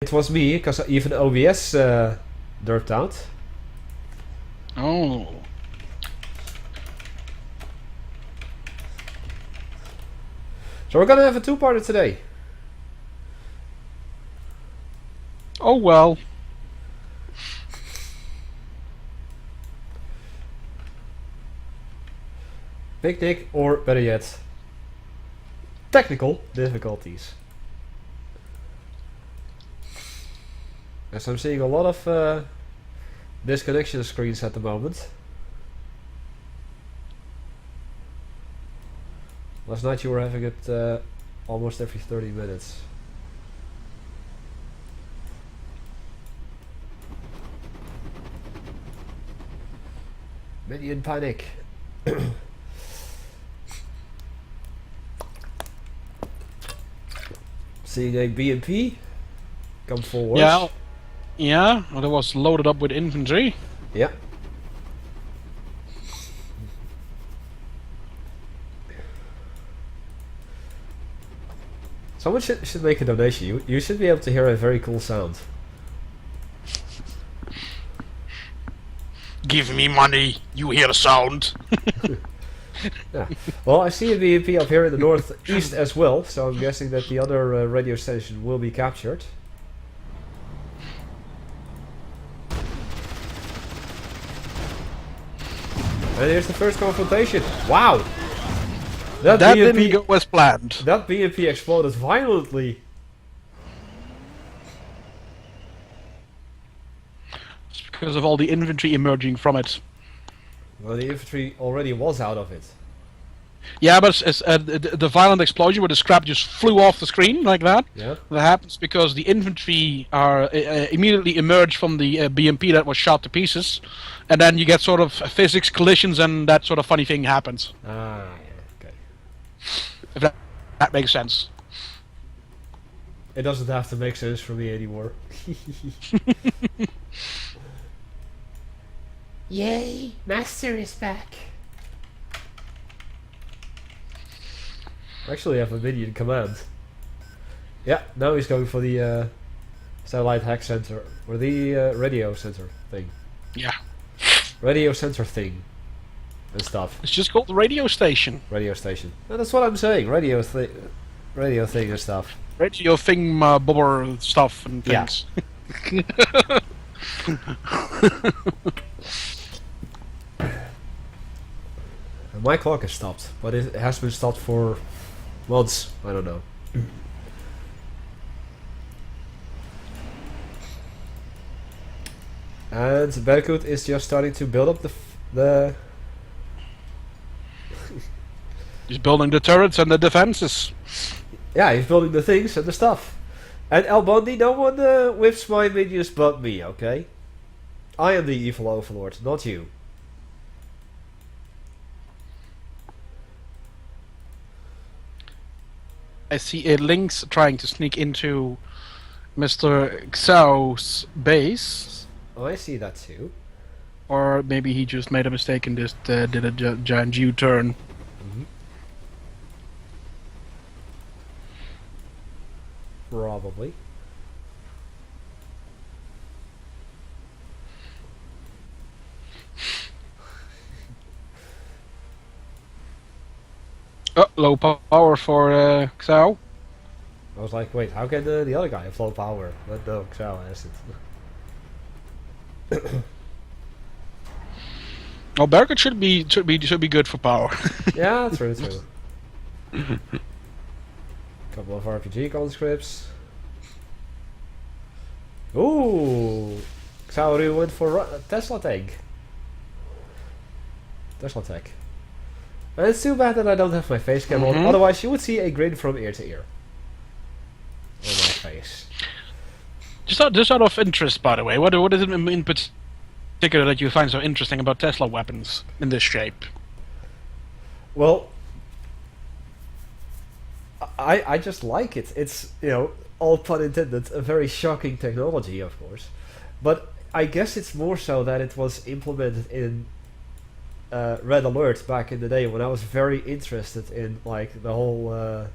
it was me, because even OBS derped out. Oh. So we're gonna have a two-parter today. Oh well. Picnic, or better yet, technical difficulties. As I'm seeing a lot of disconnection screens at the moment. Last night you were having it almost every 30 minutes. Minion panic. Seeing a BMP come forward. Yeah. Yeah. Well, it was loaded up with infantry. Yeah. Someone should make a donation. You should be able to hear a very cool sound. Give me money. You hear the sound. Yeah. Well, I see a BMP up here in the northeast as well, so I'm guessing that the other radio station will be captured. And here's the first confrontation. Wow! That BMP, didn't go as planned. that BMP exploded violently. It's because of all the infantry emerging from it. Well, the infantry already was out of it. Yeah, but the violent explosion where the scrap just flew off the screen like that. Yeah. That happens because the infantry are immediately emerged from the BMP that was shot to pieces, and then you get sort of physics collisions, and that sort of funny thing happens. Ah, okay. If that makes sense. It doesn't have to make sense for me anymore. Yay! Master is back! Actually, I have a minion command. Yeah, now he's going for the satellite hack center, or the radio center thing. Yeah. Radio center thing. And stuff. It's just called the radio station. Radio station. No, that's what I'm saying. Radio thing and stuff. Radio thing, bobber stuff and things. Yeah. My clock is stopped, but it has been stopped for months. I don't know. And Berkut is just starting to build up the He's building the turrets and the defenses. yeah, he's building the things and the stuff. And El Bondi, no one whips my minions but me, okay? I am the evil overlord, not you. I see a Lynx trying to sneak into Mr. Xiao's base. Oh, I see that too. Or maybe he just made a mistake and just did a giant U-turn. Mm-hmm. Probably. Oh, low power for Xiao. I was like, wait, how can the other guy have low power? But no, Xiao has it. Oh, Berkut should be good for power. Yeah, true. Couple of RPG conscripts. Ooh, Xiao went for Tesla tank. Tesla tech. And it's too bad that I don't have my face cam on. Otherwise, you would see a grin from ear to ear on my face. Just out of interest, by the way, what is it in particular that you find so interesting about Tesla weapons in this shape? Well, I just like it. It's, you know, all pun intended, a very shocking technology, of course. But I guess it's more so that it was implemented in Red Alert back in the day when I was very interested in like the whole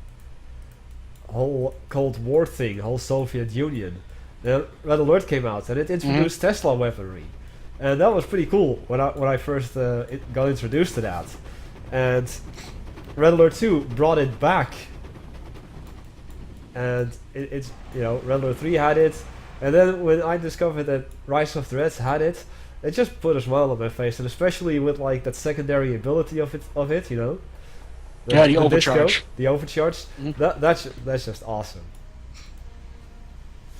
Cold War thing, whole Soviet Union, then Red Alert came out, and it introduced Tesla weaponry, and that was pretty cool when I first got introduced to that. And Red Alert 2 brought it back, and it's Red Alert 3 had it, and then when I discovered that Rise of the Reds had it, it just put a smile on my face, and especially with like that secondary ability of it, you know. The overcharge. The overcharge. That's just awesome.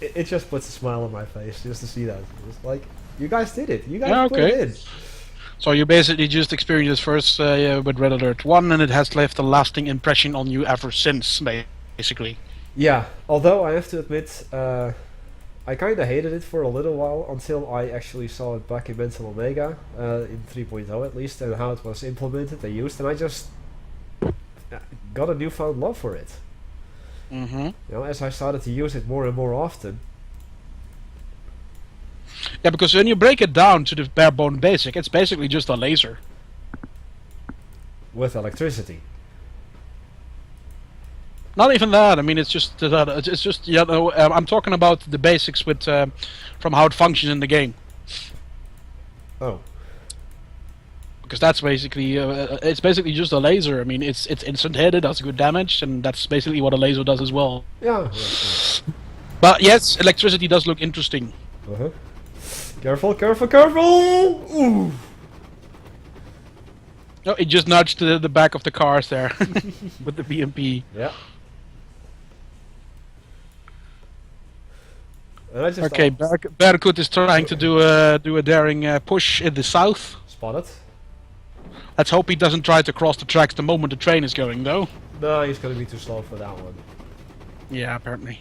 It just puts a smile on my face just to see that. It's like, you guys did it. You guys put it in. So you basically just experienced this first with Red Alert 1, and it has left a lasting impression on you ever since, basically. Yeah, although I have to admit, I kind of hated it for a little while until I actually saw it back in Mental Omega, in 3.0 at least, and how it was implemented and used, and I just got a newfound love for it. You know, as I started to use it more and more often. Yeah, because when you break it down to the bare bone basic, it's basically just a laser. With electricity. Not even that. I mean, it's just that. It's just I'm talking about the basics with from how it functions in the game. Oh. Because that's basically it's basically just a laser. I mean, it's instant hit, it does good damage, and that's basically what a laser does as well. Yeah. But yes, electricity does look interesting. Careful, careful, careful! Ooh. No, it just nudged the back of the cars there with the BMP. Yeah. And I just okay, Barracuda is trying to do a daring push in the south. Spotted. Let's hope he doesn't try to cross the tracks the moment the train is going, though. No, he's going to be too slow for that one. Yeah, apparently.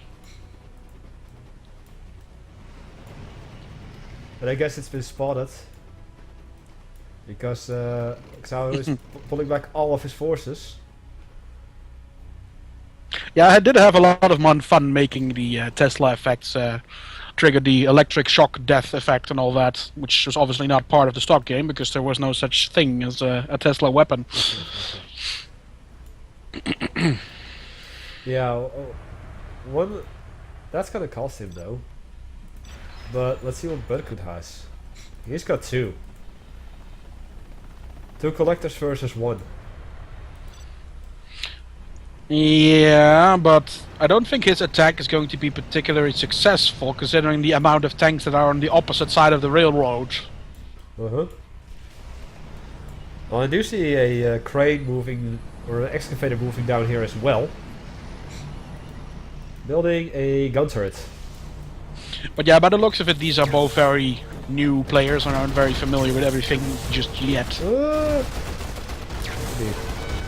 But I guess it's been spotted. Because Xao is pulling back all of his forces. Yeah, I did have a lot of fun making the Tesla effects trigger the electric shock death effect and all that, which was obviously not part of the stock game because there was no such thing as a Tesla weapon. Yeah, one that's gonna cost him though. But let's see what Berkut has. He's got two. Two collectors versus one. Yeah, but I don't think his attack is going to be particularly successful, considering the amount of tanks that are on the opposite side of the railroad. Well, I do see a crane moving, or an excavator moving down here as well. Building a gun turret. But yeah, by the looks of it, these are both very new players and aren't very familiar with everything just yet.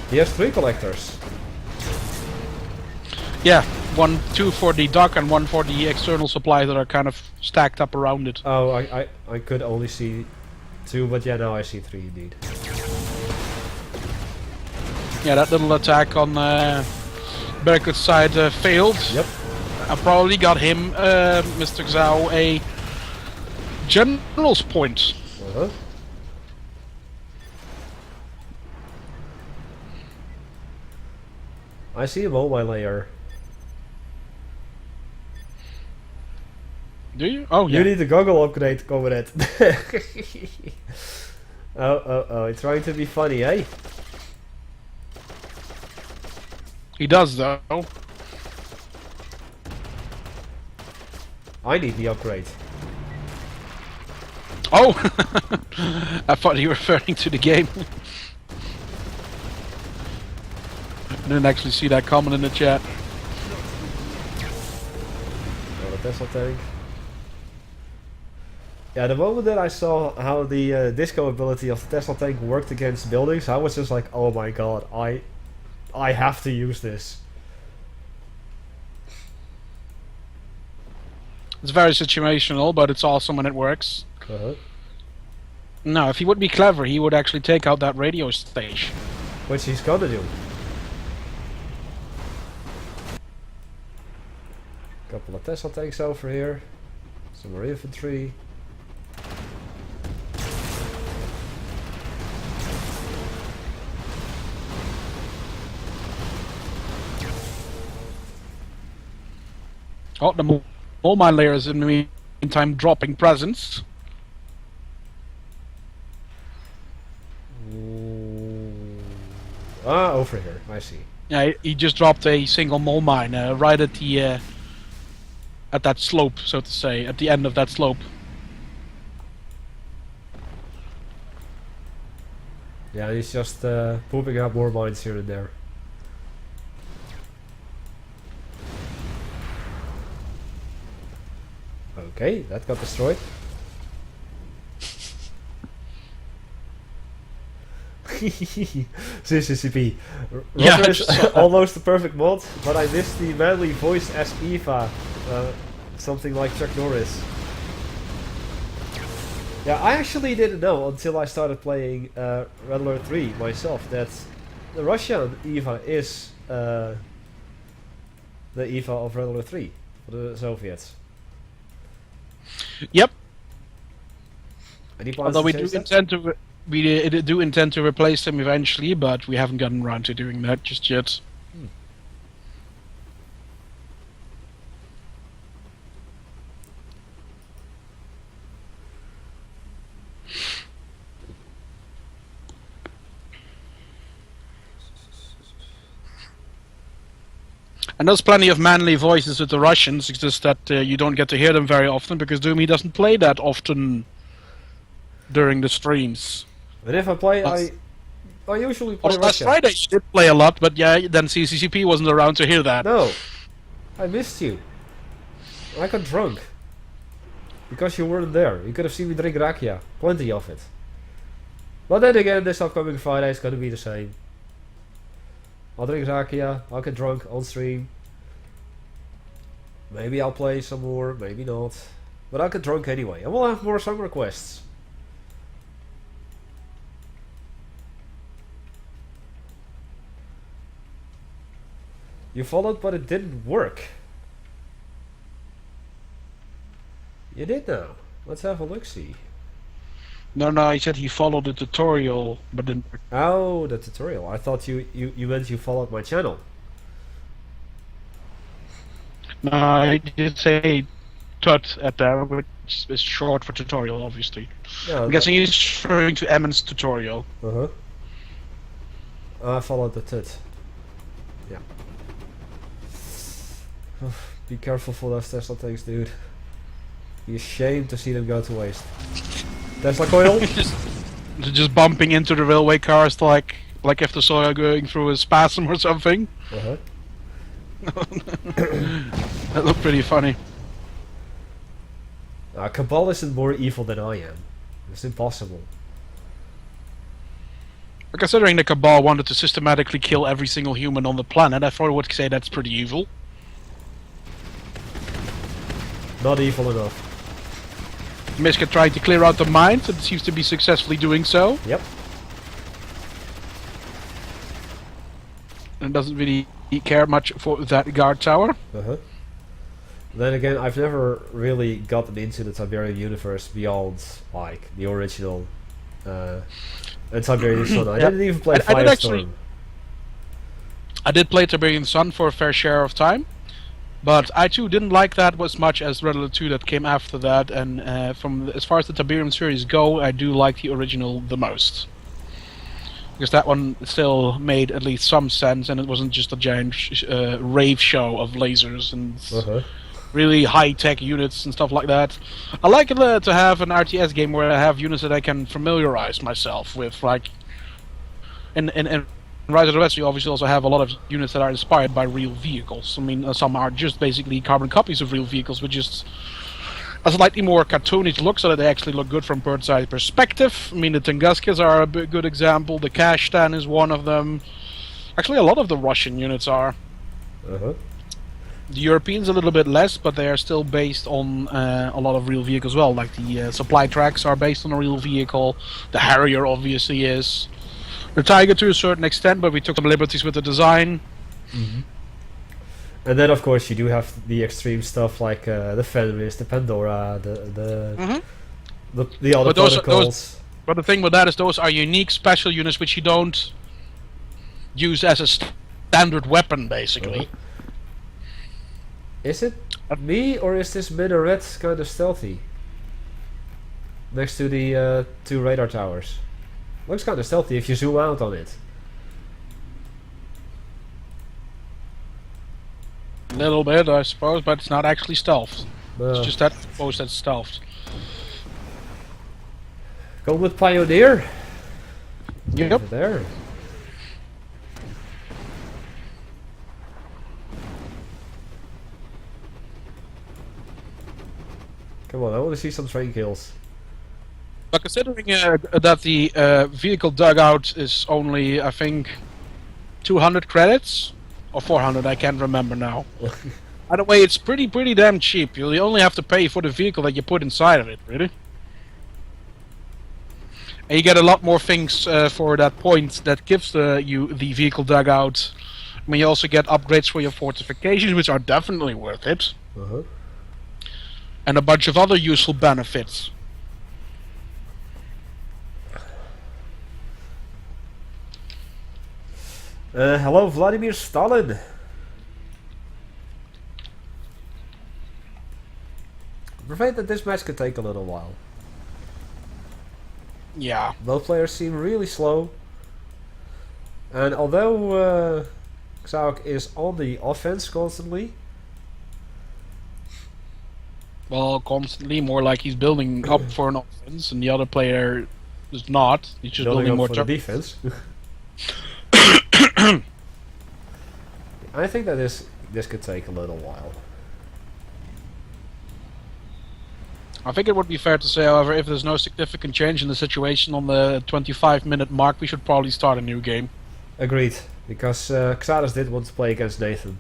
He has three collectors. Yeah, two for the dock and one for the external supplies that are kind of stacked up around it. Oh, I could only see two, but yeah, now I see three indeed. Yeah, that little attack on Berkut's side failed. Yep. I probably got him, Mr. Xao, a general's point. I see a mobile layer. Do you? Oh, yeah. You need a goggle upgrade, comrade. Oh, it's trying to be funny, eh? He does, though. I need the upgrade. Oh! I thought you were referring to the game. I didn't actually see that comment in the chat. Oh, the Tesla tank. Yeah, the moment that I saw how the disco ability of the Tesla tank worked against buildings, I was just like, oh my god, I have to use this. It's very situational, but it's awesome when it works. No, if he would be clever, he would actually take out that radio station. Which he's gonna do. Couple of Tesla tanks over here. Some more infantry. Oh, the All my layers in the meantime dropping presents. Over here. I see. Yeah, he just dropped a single mole mine right at the at that slope, so to say, at the end of that slope. Yeah, he's just pooping out more mines here and there. Okay, that got destroyed. CCCP. Yeah, Roger is almost a perfect mod, but I missed the manly voice as Eva. Something like Chuck Norris. Yeah, I actually didn't know until I started playing Red Alert 3 myself that the Russian Eva is the Eva of Red Alert 3 for the Soviets. Yep. Any plans Although to we do change that? intend to we do intend to replace them eventually, but we haven't gotten around to doing that just yet. And there's plenty of manly voices with the Russians, it's just that you don't get to hear them very often because Doomy doesn't play that often during the streams. But if I play, I usually play Well, last Russia. Friday you did play a lot, but yeah, then CCCP wasn't around to hear that. No, I missed you. I got drunk. Because you weren't there. You could have seen me drink rakia. Plenty of it. But then again, this upcoming Friday is going to be the same. I'll drink rakia, I'll get drunk on stream. Maybe I'll play some more, maybe not. But I'll get drunk anyway. And we'll have more song requests. You followed, but it didn't work. You did now. Let's have a look-see. No, he said he followed the tutorial, but didn't. Oh, the tutorial. I thought you meant you followed my channel. No, I did say tut at that, which is short for tutorial, obviously. Yeah, I'm guessing he's referring to Emmon's tutorial. Uh-huh. I followed the tut. Yeah. Be careful for those Tesla tanks, dude. Be ashamed to see them go to waste. Tesla coil? just bumping into the railway cars like if the soil going through a spasm or something. Uh-huh. That looked pretty funny. Cabal isn't more evil than I am. It's impossible. But considering the Cabal wanted to systematically kill every single human on the planet, I thought I would say that's pretty evil. Not evil enough. Miska tried to clear out the mines and seems to be successfully doing so. Yep. And doesn't really care much for that guard tower. Uh-huh. Then again, I've never really gotten into the Tiberium universe beyond, like, the original and Tiberium Sun. I didn't even play Firestorm. I did play Tiberium Sun for a fair share of time. But I too didn't like that as much as Red Alert 2 that came after that, and from as far as the Tiberium series go, I do like the original the most. Because that one still made at least some sense, and it wasn't just a giant rave show of lasers and really high-tech units and stuff like that. I like it to have an RTS game where I have units that I can familiarize myself with, like in Rise of the West, you obviously also have a lot of units that are inspired by real vehicles. I mean, some are just basically carbon copies of real vehicles, with just a slightly more cartoonish look, so that they actually look good from bird's eye perspective. I mean, the Tunguskas are a good example. The Kashtan is one of them. Actually, a lot of the Russian units are. Uh-huh. The Europeans a little bit less, but they are still based on a lot of real vehicles as well. Like the supply tracks are based on a real vehicle. The Harrier obviously is. The Tiger to a certain extent, but we took some liberties with the design. Mm-hmm. And then, of course, you do have the extreme stuff like the Fenris, the Pandora, the other protocols. But the thing with that is those are unique special units which you don't use as a standard weapon, basically. Is it? me, or is this minaret kind of stealthy? Next to the 2 radar towers. Looks kind of stealthy if you zoom out on it. A little bit, I suppose, but it's not actually stealth. It's just that post that's stealthed. Go with Pioneer. Yep. Over there. Come on, I want to see some train kills. But considering that the vehicle dugout is only, I think, 200 credits? Or 400, I can't remember now. Either way, it's pretty damn cheap. You only have to pay for the vehicle that you put inside of it, really. And you get a lot more things for that point that gives you the vehicle dugout. I mean, you also get upgrades for your fortifications, which are definitely worth it. And a bunch of other useful benefits. Hello, Vladimir Stalin. I'm afraid that this match could take a little while. Yeah. Both players seem really slow. And although Xauk is on the offense constantly. Well, constantly, more like he's building up for an offense, and the other player is not. He's just building more for the defense. I think that this could take a little while. I think it would be fair to say, however, if there's no significant change in the situation on the 25-minute mark, we should probably start a new game. Agreed, because Xadas did want to play against Nathan.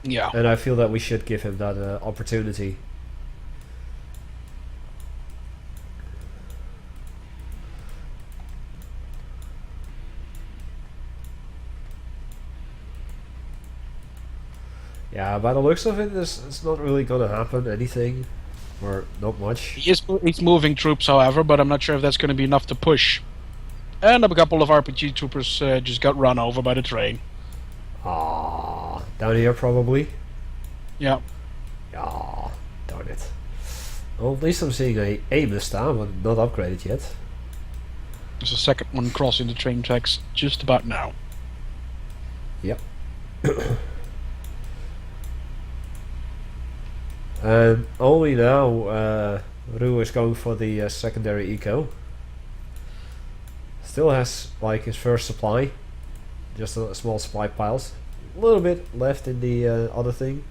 Yeah. And I feel that we should give him that opportunity. Yeah, by the looks of it, it's not really gonna happen, anything. Or not much. He's moving troops, however, but I'm not sure if that's going to be enough to push. And a couple of RPG troopers just got run over by the train. Ah, down here probably? Yeah. Ah, darn it. Well, at least I'm seeing a this time, but not upgraded yet. There's a second one crossing the train tracks just about now. Yep. And only now Rue is going for the secondary eco. Still has like his first supply, just a small supply piles. A little bit left in the other thing.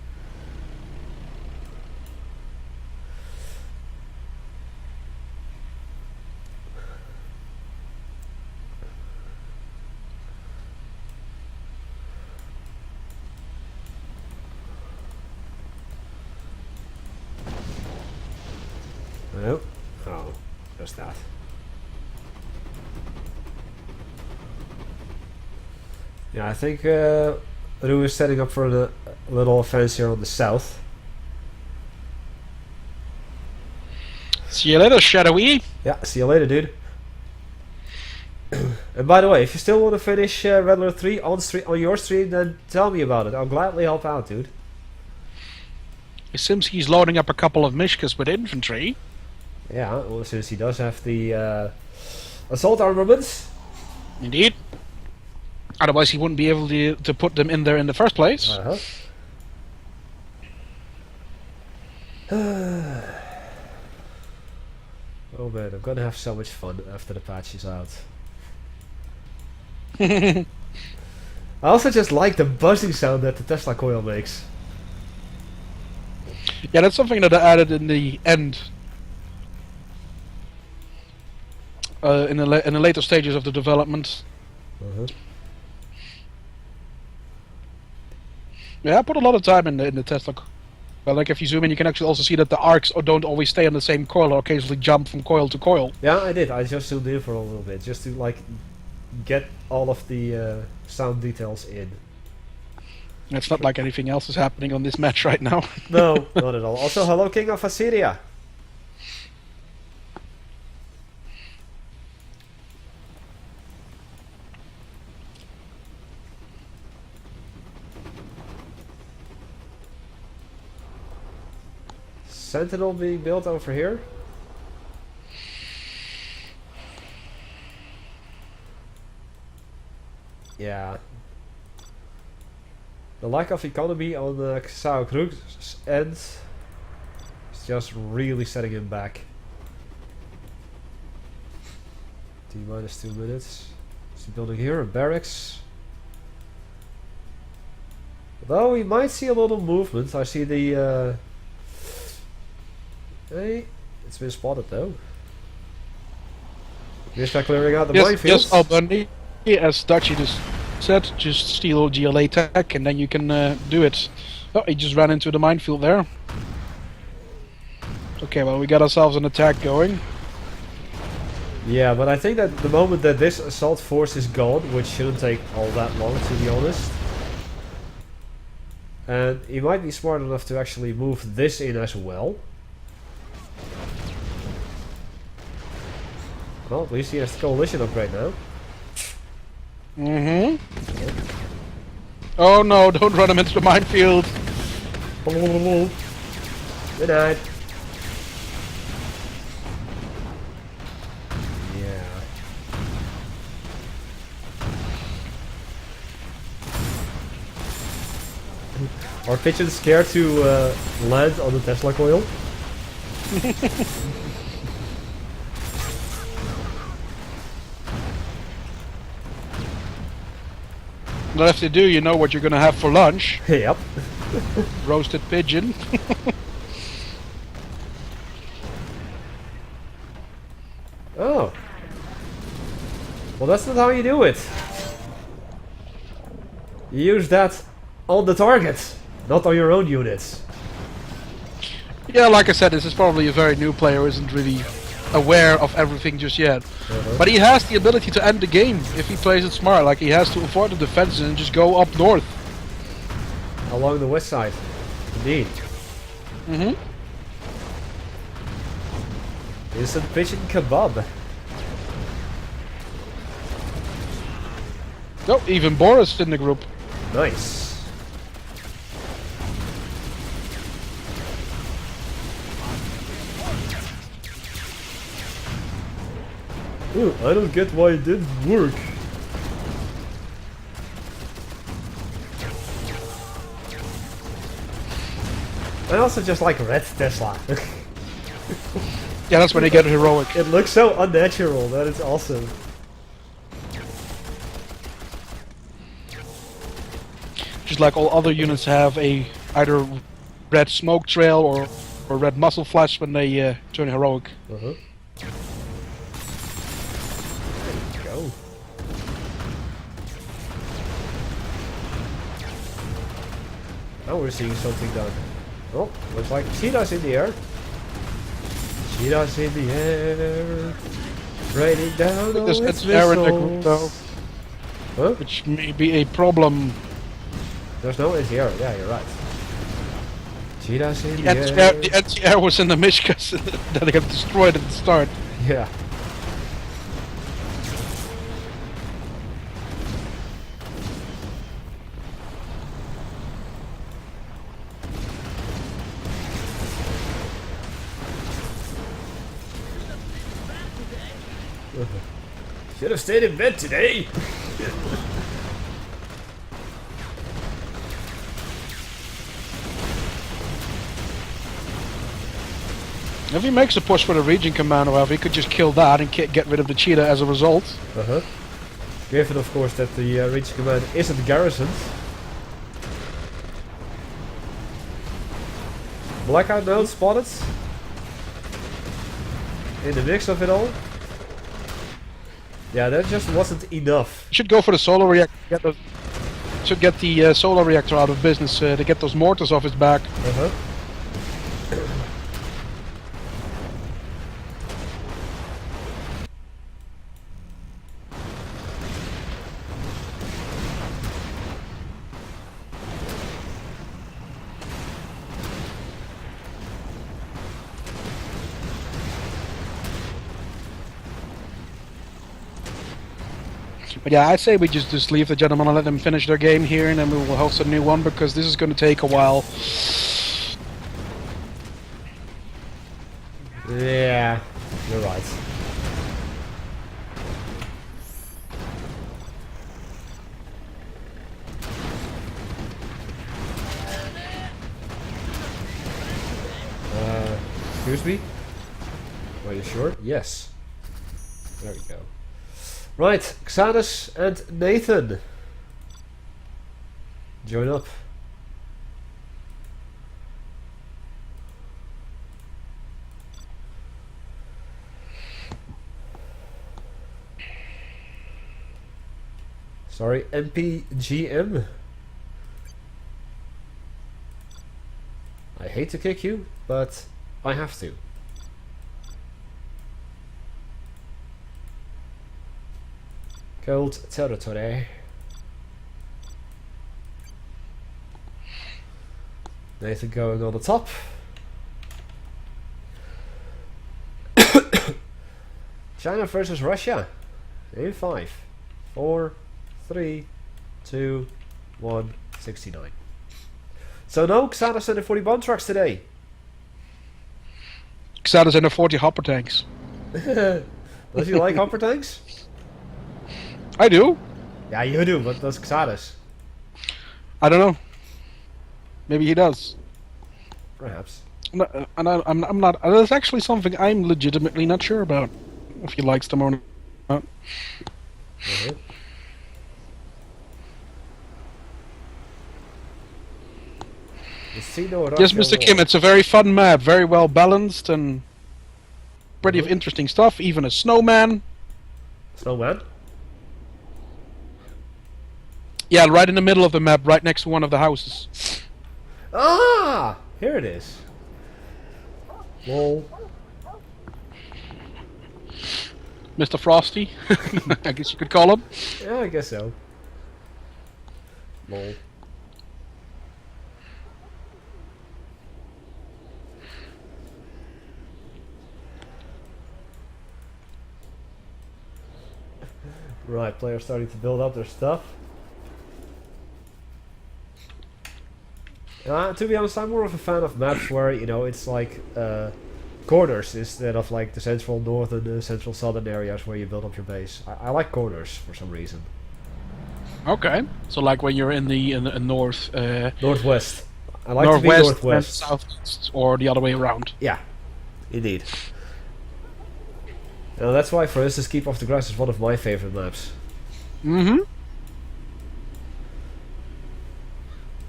No. Oh, just that. Yeah, I think Rue is setting up for a little offense here on the south. See you later, Shadowy. Yeah, see you later, dude. And by the way, if you still want to finish Red Alert 3 on your stream, then tell me about it. I'll gladly help out, dude. It seems he's loading up a couple of Mishkas with infantry. Yeah, well, since he does have the assault armaments. Indeed. Otherwise he wouldn't be able to put them in there in the first place. Oh man, I'm gonna have so much fun after the patch is out. I also just like the buzzing sound that the Tesla coil makes. Yeah, that's something that I added in the end. In the later stages of the development. Yeah, I put a lot of time in the Tesla. Well, like if you zoom in, you can actually also see that the arcs don't always stay on the same coil, or occasionally jump from coil to coil. Yeah, I did. I just zoomed in for a little bit, just to like get all of the sound details in. It's not like anything else is happening on this match right now. No, not at all. Also, hello, King of Assyria. Sentinel being built over here? Yeah. The lack of economy on the Xaokrug's end is just really setting him back. T-minus 2 minutes. Is he building here a barracks? Though we might see a little movement. I see the hey, it's been spotted though. We're start clearing out the minefields. Yes, Albany, as Dutchy just said, just steal GLA tech and then you can do it. Oh, he just ran into the minefield there. Okay, well we got ourselves an attack going. Yeah, but I think that the moment that this assault force is gone, which shouldn't take all that long to be honest, and he might be smart enough to actually move this in as well. Well, at least he has the coalition upgrade now. Mm-hmm. Oh no, don't run him into the minefield. Good night. Yeah. Are pigeons scared to land on the Tesla coil? But if they do, you know what you're gonna have for lunch. Yep. Roasted pigeon. Oh. Well, that's not how you do it. You use that on the target, not on your own units. Yeah, like I said, this is probably a very new player who isn't really aware of everything just yet. But he has the ability to end the game if he plays it smart. Like, he has to avoid the defenses and just go up north. Along the west side. Indeed. Mm-hmm. Instant pigeon kebab. Oh, even Boris in the group. Nice. Ooh, I don't get why it didn't work. I also just like red Tesla. Yeah, that's when they get heroic. It looks so unnatural, that is awesome. Just like all other units have a either red smoke trail or red muscle flash when they turn heroic. There you go. Now we're seeing something done. Oh, looks like cheetahs in the air. Cheetahs in the air. Raining down all its air in the group though. missiles. Huh? Which may be a problem. There's no anti-air. Yeah, you're right. Cheetahs in The the anti-air, air. the anti-air was in the Mishkas that they got destroyed at the start. Yeah. Should have stayed in bed today. If he makes a push for the region command, however, he could just kill that and get rid of the cheetah as a result. Given, of course, that the region command isn't garrisoned. Blackout node spotted. In the mix of it all. Yeah, that just wasn't enough. Should go for the solar reactor. Should get the solar reactor out of business to get those mortars off his back. But yeah, I'd say we just leave the gentlemen and let them finish their game here, and then we will host a new one, because this is going to take a while. Yeah, you're right. Excuse me? Are you sure? Yes. There we go. Right, Xanus and Nathan. Join up. Sorry, MPGM. I hate to kick you, but I have to. Cold territory. Nathan going on the top. China versus Russia. In 5, 4, 3, 2, 1, 69. So no Xanus and the 40 bomb trucks today. Xanus and the 40 hopper tanks. Does he like hopper tanks? I do. Yeah, you do, but does Xanus? I don't know. Maybe he does. Perhaps. I'm not. That's actually something I'm legitimately not sure about. If he likes them or not. Yes, Mr. Kim, it's a very fun map, very well balanced and plenty of interesting stuff, even a snowman. Snowman? Yeah, right in the middle of the map, right next to one of the houses. Ah! Here it is. Lol. Mr. Frosty, I guess you could call him. Yeah, I guess so. Lol. Right, players starting to build up their stuff. To be honest, I'm more of a fan of maps where, you know, it's like corners instead of like the central north and the central southern areas where you build up your base. I like corners for some reason. Okay, so like when you're in the north, Northwest. I like northwest, to be northwest. And southwest, or the other way around. Yeah, indeed. That's why, for instance, Keep Off the Grass is one of my favorite maps. Mm-hmm.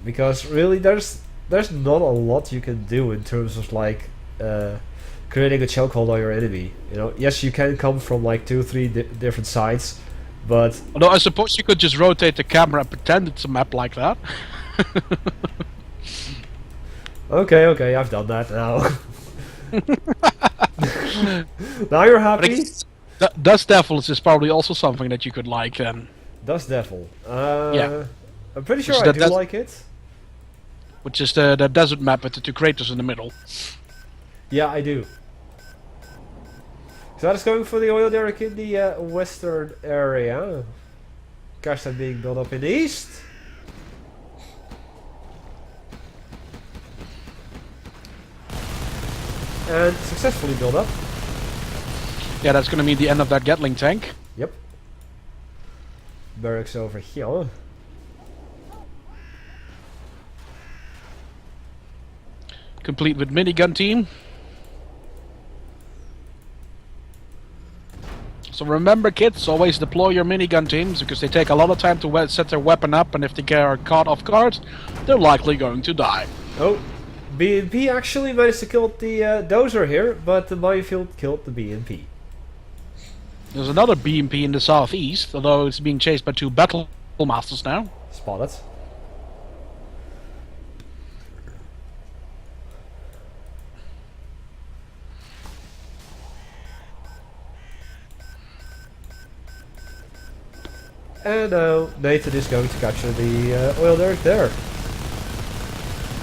Because really, there's not a lot you can do in terms of like creating a chokehold on your enemy. You know, yes, you can come from like 2-3 different sides, but although I suppose you could just rotate the camera and pretend it's a map like that. okay, I've done that now. Now you're happy? Dust Devils is probably also something that you could like then. Dust Devil. Yeah. I'm pretty sure I do like it. Which is the desert map with the 2 craters in the middle. Yeah, I do. So that is going for the oil derrick in the western area. Cash that being built up in the east. And successfully built up. Yeah, that's gonna mean the end of that Gatling tank. Yep. Barracks over here. Complete with minigun team. So remember, kids, always deploy your minigun teams because they take a lot of time to set their weapon up, and if they are caught off guard, they're likely going to die. Oh, BNP actually managed to kill the dozer here, but the minefield killed the BNP. There's another BMP in the southeast, although it's being chased by 2 battle masters now. Spotted. And now Nathan is going to capture the oil derrick there.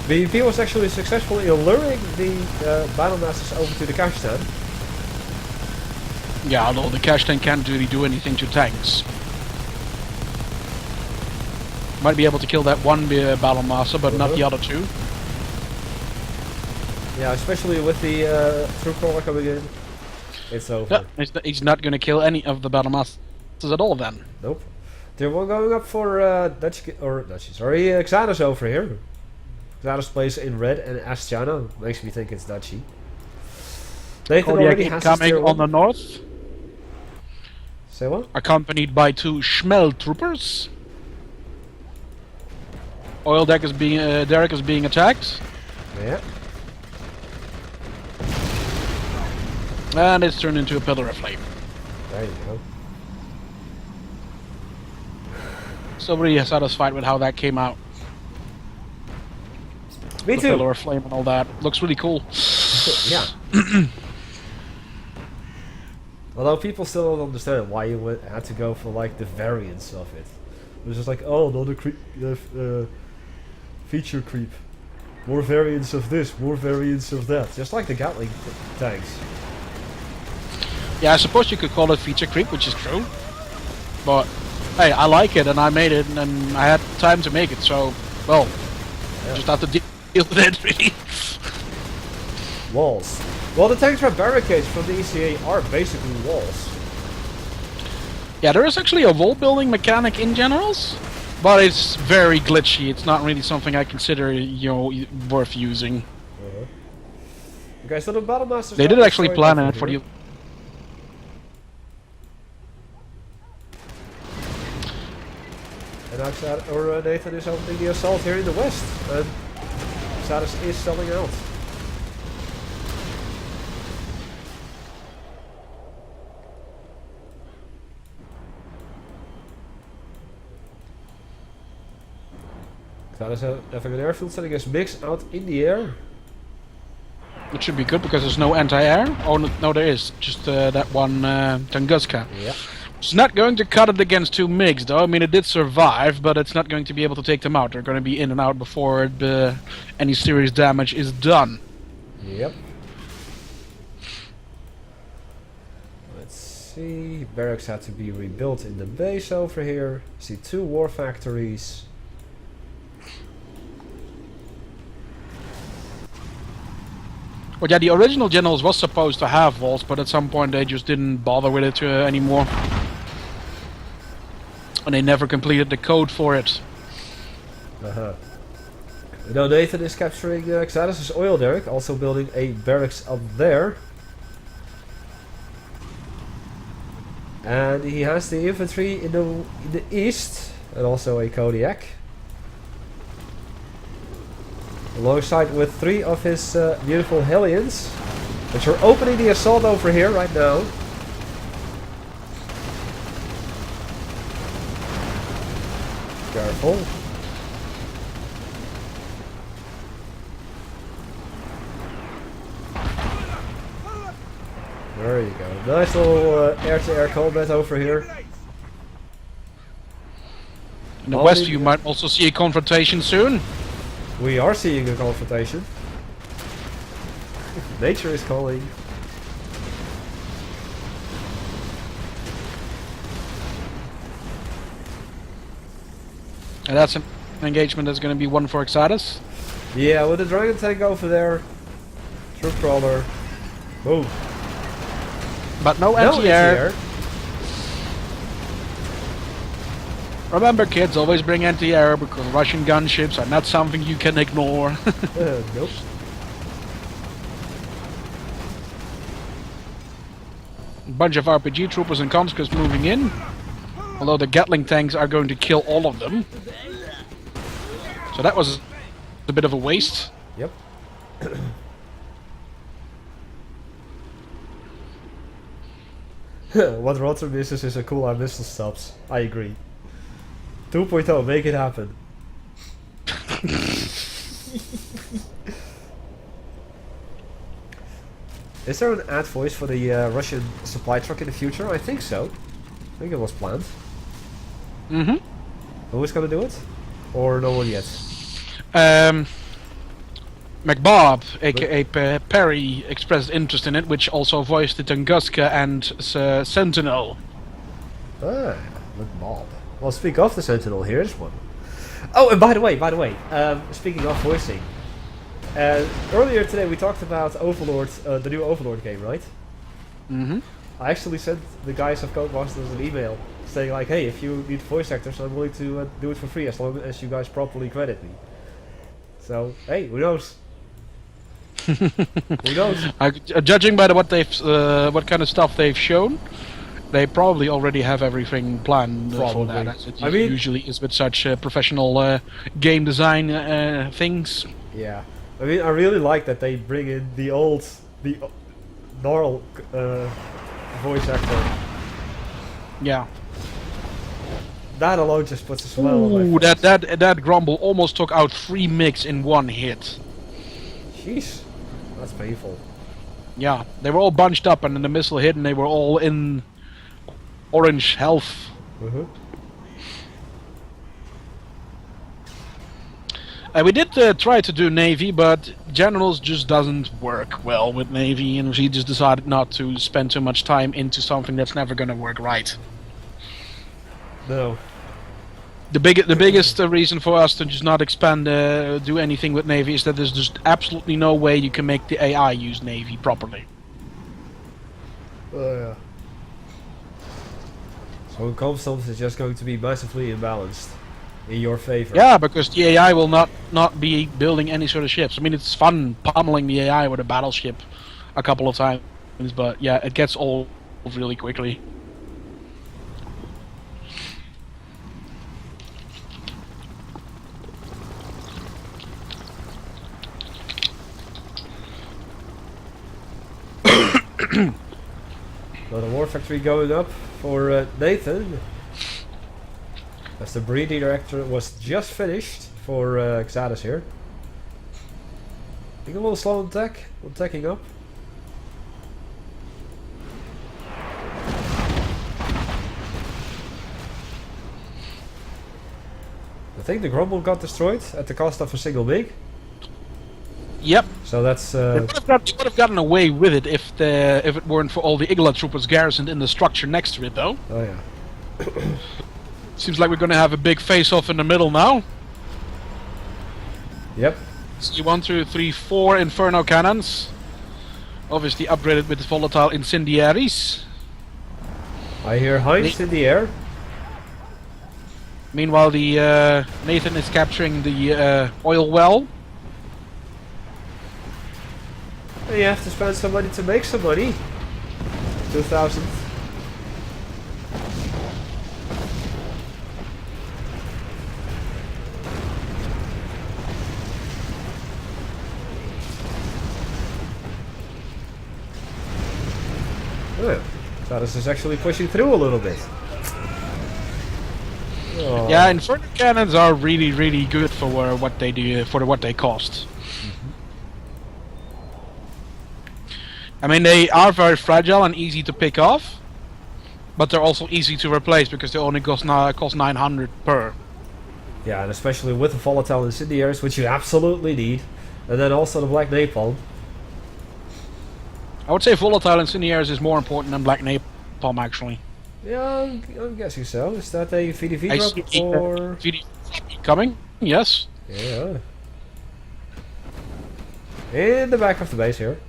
BNP was actually successfully luring the battle masters over to the cash stand. Yeah, although the cash tank can't really do anything to tanks. Might be able to kill that one battle master, but not the other 2. Yeah, especially with the troop crawler coming in, it's over. Yeah, he's not going to kill any of the battle masters at all then. Nope. They're one going up for Xanos over here. Xanos plays in red and Astiana. Makes me think it's Dutchy. Nathan already has his coming tier on the 1. north, Say what? accompanied by 2 Schmel troopers. Oil deck is being Derek is being attacked, Yeah. and it's turned into a pillar of flame. There you go. So really satisfied with how that came out. Me The too. pillar of flame and all that looks really cool. Yeah. Although people still don't understand why you had to go for like the variants of it. It was just like, oh, another feature creep. More variants of this, more variants of that. Just like the Gatling tanks. Yeah, I suppose you could call it feature creep, which is true. But hey, I like it and I made it and I had time to make it, so well, Yeah. just have to deal with it really. Walls. Well, the tanks from barricades from the ECA are basically walls. Yeah, there is actually a wall building mechanic in generals, but it's very glitchy. It's not really something I consider, worth using. Okay, so the Battle Masters... They got did actually destroyed plan over it for here. the... And Nathan is opening the assault here in the west. And Xanos is selling out. Xanos having an airfield sending his mix out in the air. It should be good because there's no anti-air. Oh, no, there is. Just that one Tunguska. Yeah. It's not going to cut it against 2 MiGs, though. I mean, it did survive, but it's not going to be able to take them out. They're going to be in and out before any serious damage is done. Yep. Let's see. Barracks had to be rebuilt in the base over here. See 2 war factories. Well, yeah, the original Generals was supposed to have walls, but at some point they just didn't bother with it anymore. And they never completed the code for it. Uh-huh. Now Nathan is capturing Xanos' oil derrick, also building a barracks up there. And he has the infantry in the east, and also a Kodiak. Alongside with 3 of his beautiful Hellions, which are opening the assault over here right now. Careful. There you go. Nice little air-to-air combat over here. In the west you might also see a confrontation soon. We are seeing a confrontation. Nature is calling. And that's an engagement that's going to be one for Xanos. Yeah, with the dragon tank over there. Troop crawler. Boom. But no No anti-air. anti-air. Remember kids, always bring anti-air because Russian gunships are not something you can ignore. Nope. Bunch of RPG troopers and conscripts moving in. Although the Gatling tanks are going to kill all of them. So that was a bit of a waste. Yep. What Rotter misses is a cool eye missile stops. I agree. 2.0, make it happen. Is there an ad voice for the Russian supply truck in the future? I think so. I think it was planned. Mm-hmm. Who's gonna do it? Or no one yet? McBob, aka Perry, expressed interest in it, which also voiced the Tunguska and Sentinel. Ah, with Bob. Well, speak of the Sentinel, here's one. Oh, and by the way, speaking of voicing, And earlier today we talked about Overlord, the new Overlord game, right? Mm-hmm. I actually sent the guys of Codemasters an email saying like, hey, if you need voice actors, I'm willing to do it for free as long as you guys properly credit me. So, hey, who knows? Who knows? Judging by what kind of stuff they've shown, they probably already have everything planned for that. As it usually is with such professional game design things. Yeah, I mean, I really like that they bring in the Gnarl voice actor. Yeah. That alone just puts a smile on my face. That Grumble almost took out 3 MiGs in 1 hit. Jeez, that's painful. Yeah, they were all bunched up and then the missile hit and they were all in orange health. We did try to do Navy, but Generals just doesn't work well with Navy, and we just decided not to spend too much time into something that's never gonna work right. No. The biggest reason for us to just not expand, do anything with Navy is that there's just absolutely no way you can make the AI use Navy properly. Yeah. So in Comstones is just going to be massively imbalanced in your favor. Yeah, because the AI will not be building any sort of ships. I mean, it's fun pummeling the AI with a battleship a couple of times, but yeah, it gets old really quickly. Another war factory going up for Nathan. As the breeding reactor was just finished for Xatus here. I think a little slow on tacking up. I think the Grumble got destroyed at the cost of a single MiG. Yep. So that's. They would have gotten away with it if it weren't for all the Igla troopers garrisoned in the structure next to it, though. Oh yeah. Seems like we're gonna have a big face-off in the middle now. Yep. See 1, 2, 3, 4 Inferno cannons. Obviously upgraded with volatile incendiaries. I hear Heinz in the air. Meanwhile, the Nathan is capturing the oil well. And you have to spend some money to make some money. 2,000. Oh, so this is actually pushing through a little bit. Oh. Yeah, Inferno cannons are really, really good for what they do, for what they cost. I mean, they are very fragile and easy to pick off, but they're also easy to replace because they only cost 900 per. Yeah, and especially with the volatile incendiaries, which you absolutely need, and then also the black napalm. I would say volatile incendiaries is more important than black napalm, actually. Yeah, I'm guessing so. Is that a VDV I drop see or VDV coming? Yes. Yeah. In the back of the base here.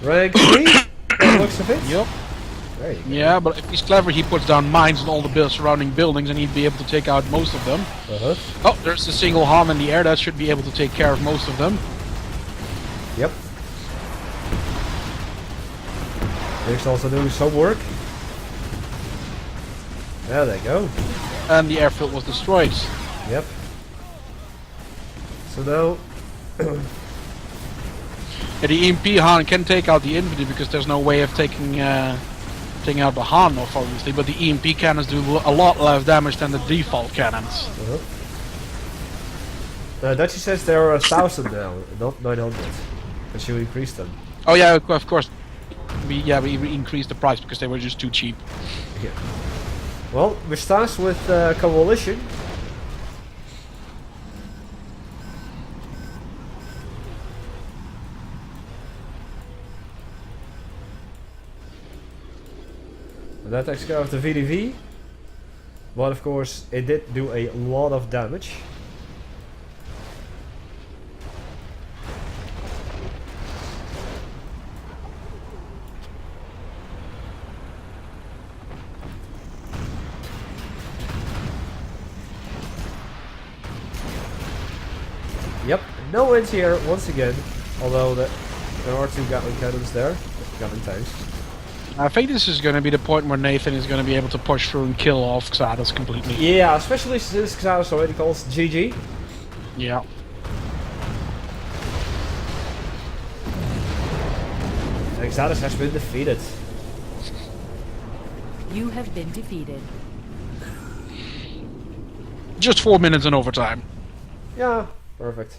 Rank 3, by the looks of it. Yep. There you go. Yeah, but if he's clever, he puts down mines on all the surrounding buildings, and he'd be able to take out most of them. Oh, there's a single HAM in the air that should be able to take care of most of them. Yep. Nick's also doing some work. There they go. And the airfield was destroyed. Yep. So now... The EMP Han can take out the infantry because there's no way of taking out the Han off, obviously, but the EMP cannons do a lot less damage than the default cannons. Dutchy says there are 1,000 now, not 900. Because you increased them. Oh yeah, of course. We increased the price because they were just too cheap. Yeah. Well, we're starts with Coalition. And that takes care of the VDV. But of course, it did do a lot of damage. No wind here once again, although there are 2 Gatling cannons there. Gatling tanks. I think this is going to be the point where Nathan is going to be able to push through and kill off Xatus completely. Yeah, especially since Xatus already calls GG. Yeah. And Xatus has been defeated. You have been defeated. Just 4 minutes in overtime. Yeah, perfect.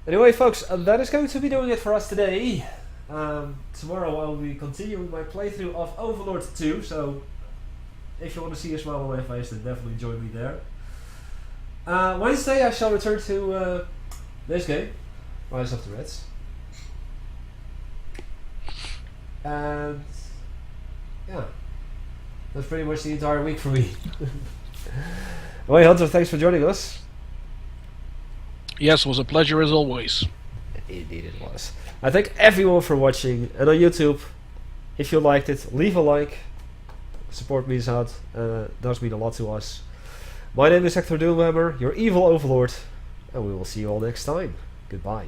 Anyway, folks, that is going to be doing it for us today. Tomorrow I'll be continuing my playthrough of Overlord 2, so if you want to see a smile on my face, then definitely join me there. Wednesday I shall return to this game, Rise of the Reds. And yeah, that's pretty much the entire week for me. Anyway, Hunter, thanks for joining us. Yes, it was a pleasure as always. Indeed it was. I thank everyone for watching, and on YouTube, if you liked it, leave a like. Support me out, does mean a lot to us. My name is Hecthor Doomhammer, your evil overlord, and we will see you all next time. Goodbye.